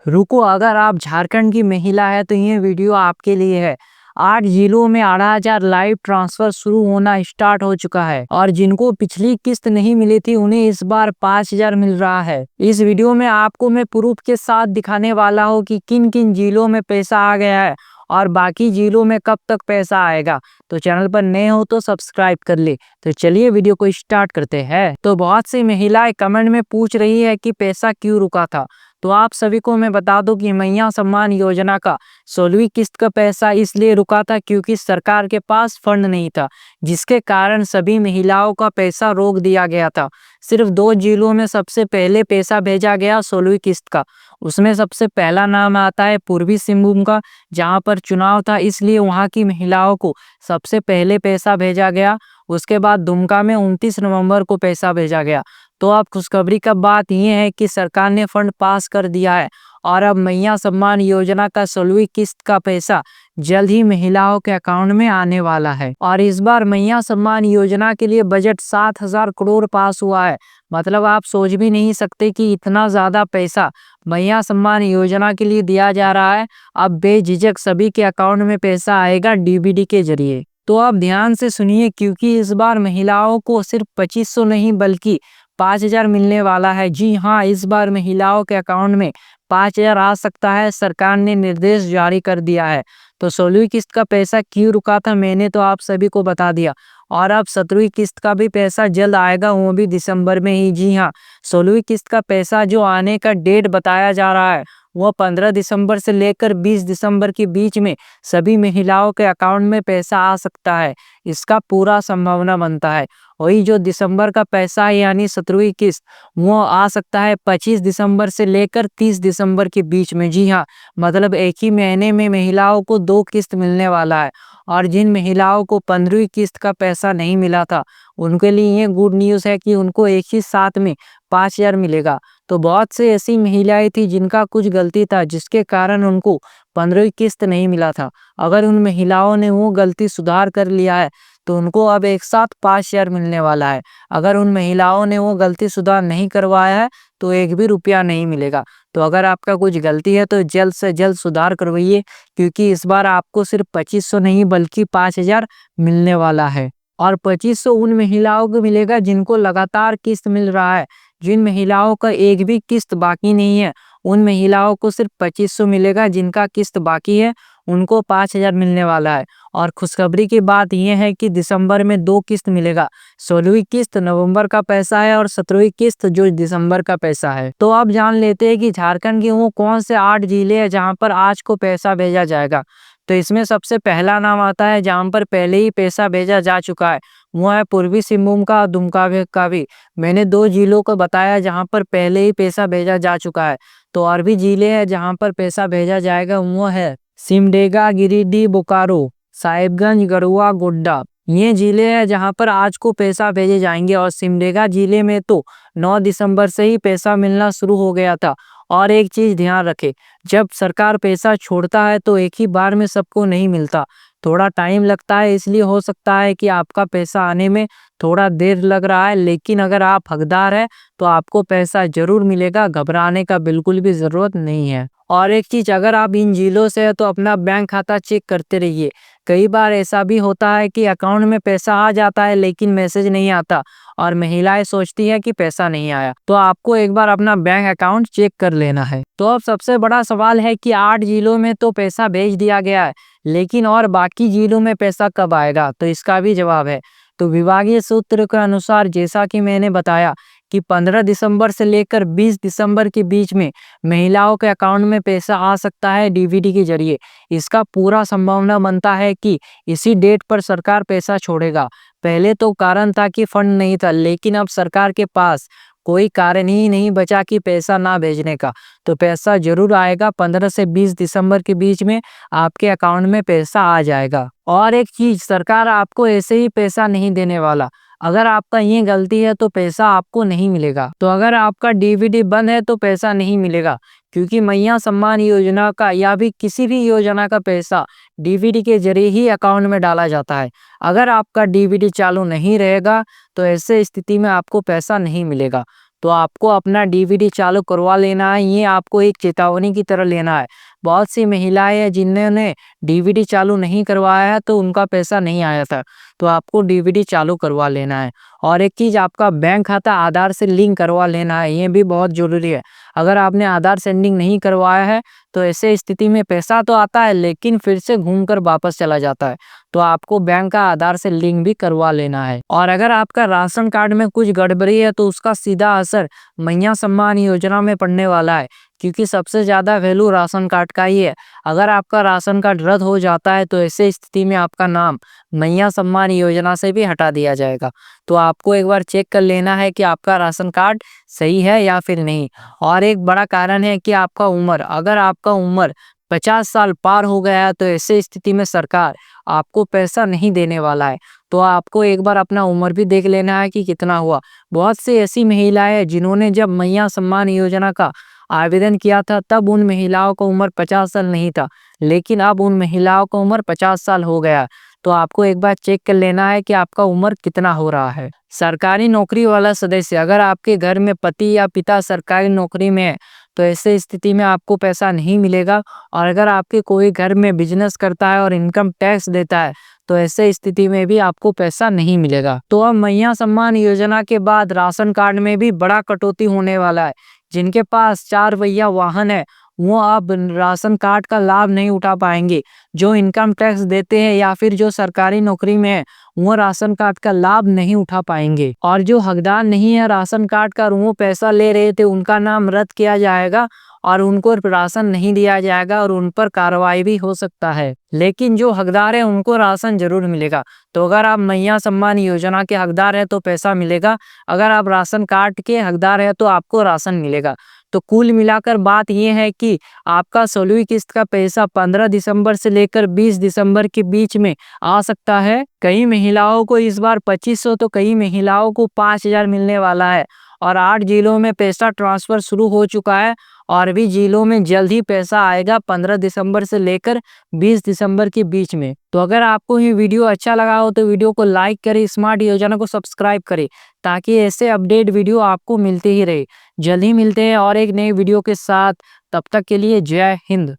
रुको, अगर आप झारखंड की महिला है तो ये वीडियो आपके लिए है। 8 जिलों में 18,000 लाइव ट्रांसफर शुरू होना स्टार्ट हो चुका है और जिनको पिछली किस्त नहीं मिली थी उन्हें इस बार 5,000 मिल रहा है। इस वीडियो में आपको मैं प्रूफ के साथ दिखाने वाला हूँ कि किन किन जिलों में पैसा आ गया है और बाकी जिलों में कब तक पैसा आएगा। तो चैनल पर नए हो तो सब्सक्राइब कर ले। तो चलिए वीडियो को स्टार्ट करते हैं। तो बहुत सी महिलाएं कमेंट में पूछ रही है कि पैसा क्यों रुका था। तो आप सभी को मैं बता दूं कि मैया सम्मान योजना का 16वीं किस्त का पैसा इसलिए रुका था क्योंकि सरकार के पास फंड नहीं था, जिसके कारण सभी महिलाओं का पैसा रोक दिया गया था। सिर्फ 2 जिलों में सबसे पहले पैसा भेजा गया 16वीं किस्त का। उसमें सबसे पहला नाम आता है पूर्वी सिंहभूम का, जहां पर चुनाव था इसलिए वहां की महिलाओं को सबसे पहले पैसा भेजा गया। उसके बाद दुमका में 29 नवंबर को पैसा भेजा गया। तो अब खुशखबरी का बात यह है कि सरकार ने फंड पास कर दिया है और अब मैया सम्मान योजना का 16वीं किस्त का पैसा जल्द ही महिलाओं के अकाउंट में आने वाला है। और इस बार मैया सम्मान योजना के लिए बजट 7,000 करोड़ पास हुआ है। मतलब आप सोच भी नहीं सकते कि इतना ज्यादा पैसा मैया सम्मान योजना के लिए दिया जा रहा है। अब बेझिझक सभी के अकाउंट में पैसा आएगा डीबीडी के जरिए। तो आप ध्यान से सुनिए, क्योंकि इस बार महिलाओं को सिर्फ 2500 नहीं बल्कि 5,000 मिलने वाला है। जी हाँ, इस बार महिलाओं के अकाउंट में 5,000 आ सकता है। सरकार ने निर्देश जारी कर दिया है। तो 16वीं किस्त का पैसा क्यों रुका था मैंने तो आप सभी को बता दिया। और अब 17वीं किस्त का भी पैसा जल्द आएगा, वो भी दिसंबर में ही। जी हाँ, 16वीं किस्त का पैसा जो आने का डेट बताया जा रहा है वो 15 दिसंबर से लेकर 20 दिसंबर के बीच में सभी महिलाओं के अकाउंट में पैसा आ सकता है। इसका पूरा संभावना बनता है। वही जो दिसंबर का पैसा है यानी 17वीं किस्त, वो आ सकता है 25 दिसंबर से लेकर 30 दिसंबर के बीच में। जी हाँ, मतलब एक ही महीने में महिलाओं को 2 किस्त मिलने वाला है। और जिन महिलाओं को 15वीं किस्त का पैसा नहीं मिला था उनके लिए ये गुड न्यूज़ है कि उनको एक ही साथ में 5,000 मिलेगा। तो बहुत से ऐसी महिलाएं थी जिनका कुछ गलती था जिसके कारण उनको 15वीं किस्त नहीं मिला था। अगर उन महिलाओं ने वो गलती सुधार कर लिया है तो उनको अब एक साथ 5,000 मिलने वाला है। अगर उन महिलाओं ने वो गलती सुधार नहीं करवाया है तो एक भी रुपया नहीं मिलेगा। तो अगर आपका कुछ गलती है तो जल्द से जल्द सुधार करवाइए, क्योंकि इस बार आपको सिर्फ 2500 नहीं बल्कि 5,000 मिलने वाला है। और 2500 उन महिलाओं को मिलेगा जिनको लगातार किस्त मिल रहा है। जिन महिलाओं का एक भी किस्त बाकी नहीं है उन महिलाओं को सिर्फ 2500 मिलेगा। जिनका किस्त बाकी है उनको 5,000 मिलने वाला है। और खुशखबरी की बात यह है कि दिसंबर में 2 किस्त मिलेगा। 16वीं किस्त नवंबर का पैसा है और 17वीं किस्त जो दिसंबर का पैसा है। तो अब जान लेते हैं कि झारखंड के वो कौन से 8 जिले हैं जहां पर आज को पैसा भेजा जाएगा। तो इसमें सबसे पहला नाम आता है जहां पर पहले ही पैसा भेजा जा चुका है, वो है पूर्वी सिंहभूम का और दुमका का भी। मैंने 2 जिलों को बताया जहां पर पहले ही पैसा भेजा जा चुका है। तो और भी जिले हैं जहां पर पैसा भेजा जाएगा, वो है सिमडेगा, गिरिडीह, बोकारो, साहिबगंज, गढ़वा, गोड्डा। ये जिले हैं जहां पर आज को पैसा भेजे जाएंगे। और सिमडेगा जिले में तो 9 दिसंबर से ही पैसा मिलना शुरू हो गया था। और एक चीज ध्यान रखे, जब सरकार पैसा छोड़ता है तो एक ही बार में सबको नहीं मिलता, थोड़ा टाइम लगता है। इसलिए हो सकता है कि आपका पैसा आने में थोड़ा देर लग रहा है, लेकिन अगर आप हकदार है तो आपको पैसा जरूर मिलेगा। घबराने का बिल्कुल भी जरूरत नहीं है। और एक चीज, अगर आप इन जिलों से है तो अपना बैंक खाता चेक करते रहिए। कई बार ऐसा भी होता है कि अकाउंट में पैसा आ जाता है लेकिन मैसेज नहीं आता और महिलाएं सोचती है कि पैसा नहीं आया। तो आपको एक बार अपना बैंक अकाउंट चेक कर लेना है। तो अब सबसे बड़ा सवाल है कि 8 जिलों में तो पैसा भेज दिया गया है, लेकिन और बाकी जिलों में पैसा कब आएगा? तो इसका भी जवाब है। तो विभागीय सूत्र के अनुसार, जैसा कि मैंने बताया कि 15 दिसंबर से लेकर 20 दिसंबर के बीच में महिलाओं के अकाउंट में पैसा आ सकता है डीबीटी के जरिए। इसका पूरा संभावना बनता है कि इसी डेट पर सरकार पैसा छोड़ेगा। पहले तो कारण था कि फंड नहीं था, लेकिन अब सरकार के पास कोई कारण ही नहीं बचा कि पैसा ना भेजने का। तो पैसा जरूर आएगा। 15 से 20 दिसंबर के बीच में आपके अकाउंट में पैसा आ जाएगा। और एक चीज, सरकार आपको ऐसे ही पैसा नहीं देने वाला। अगर आपका ये गलती है तो पैसा आपको नहीं मिलेगा। तो अगर आपका डीबीटी बंद है तो पैसा नहीं मिलेगा, क्योंकि मैया सम्मान योजना का या भी किसी भी योजना का पैसा डीबीटी के जरिए ही अकाउंट में डाला जाता है। अगर आपका डीबीटी चालू नहीं रहेगा तो ऐसे स्थिति में आपको पैसा नहीं मिलेगा। तो आपको अपना डीवीडी चालू करवा लेना है। ये आपको एक चेतावनी की तरह लेना है। बहुत सी महिलाएं हैं जिन्होंने डीवीडी चालू नहीं करवाया है तो उनका पैसा नहीं आया था, तो आपको डीवीडी चालू करवा लेना है। और एक चीज़, आपका बैंक खाता आधार से लिंक करवा लेना है, ये भी बहुत ज़रूरी है। अगर आपने आधार से लिंक नहीं करवाया है तो ऐसे स्थिति में पैसा तो आता है लेकिन फिर से घूमकर वापस चला जाता है, तो आपको बैंक का आधार से लिंक भी करवा लेना है। और अगर आपका राशन कार्ड में कुछ गड़बड़ी है तो उसका सीधा असर मैया सम्मान योजना में पड़ने वाला है, क्योंकि सबसे ज़्यादा वैल्यू राशन कार्ड का ही है। अगर आपका राशन कार्ड रद्द हो जाता है तो ऐसे स्थिति में आपका नाम मैया सम्मान योजना से भी हटा दिया जाएगा। तो आपको एक बार चेक कर लेना है कि आपका राशन कार्ड सही है या फिर नहीं। और एक बड़ा कारण है कि आपका उम्र, अगर आपका उम्र 50 साल पार हो गया है तो ऐसे स्थिति में सरकार आपको पैसा नहीं देने वाला है। तो आपको एक बार अपना उम्र भी देख लेना है कि कितना हुआ। बहुत सी ऐसी महिलाएं हैं जिन्होंने जब मैया सम्मान योजना का आवेदन किया था तब उन महिलाओं का उम्र 50 साल नहीं था, लेकिन अब उन महिलाओं का उम्र 50 साल हो गया। तो आपको एक बार चेक कर लेना है कि आपका उम्र कितना हो रहा है। सरकारी नौकरी वाला सदस्य, अगर आपके घर में पति या पिता सरकारी नौकरी में है तो ऐसे स्थिति में आपको पैसा नहीं मिलेगा। और अगर आपके कोई घर में बिजनेस करता है और इनकम टैक्स देता है तो ऐसे स्थिति में भी आपको पैसा नहीं मिलेगा। तो अब मैया सम्मान योजना के बाद राशन कार्ड में भी बड़ा कटौती होने वाला है। जिनके पास 4 पहिया वाहन है वो अब राशन कार्ड का लाभ नहीं उठा पाएंगे। जो इनकम टैक्स देते हैं या फिर जो सरकारी नौकरी में है वो राशन कार्ड का लाभ नहीं उठा पाएंगे। और जो हकदार नहीं है राशन कार्ड का, वो पैसा ले रहे थे, उनका नाम रद्द किया जाएगा और उनको राशन नहीं दिया जाएगा और उन पर कार्रवाई भी हो सकता है। लेकिन जो हकदार है उनको राशन जरूर मिलेगा। तो अगर आप मैया सम्मान योजना के हकदार है तो पैसा मिलेगा, अगर आप राशन कार्ड के हकदार है तो आपको राशन मिलेगा। तो कुल मिलाकर बात यह है कि आपका 16वीं किस्त का पैसा 15 दिसंबर से लेकर 20 दिसंबर के बीच में आ सकता है। कई महिलाओं को इस बार 2500 तो कई महिलाओं को 5000 मिलने वाला है। और 8 जिलों में पैसा ट्रांसफर शुरू हो चुका है और भी जिलों में जल्द ही पैसा आएगा 15 दिसंबर से लेकर 20 दिसंबर के बीच में। तो अगर आपको ये वीडियो अच्छा लगा हो तो वीडियो को लाइक करें, स्मार्ट योजना को सब्सक्राइब करें ताकि ऐसे अपडेट वीडियो आपको मिलते ही रहे। जल्द ही मिलते हैं और एक नई वीडियो के साथ, तब तक के लिए जय हिंद।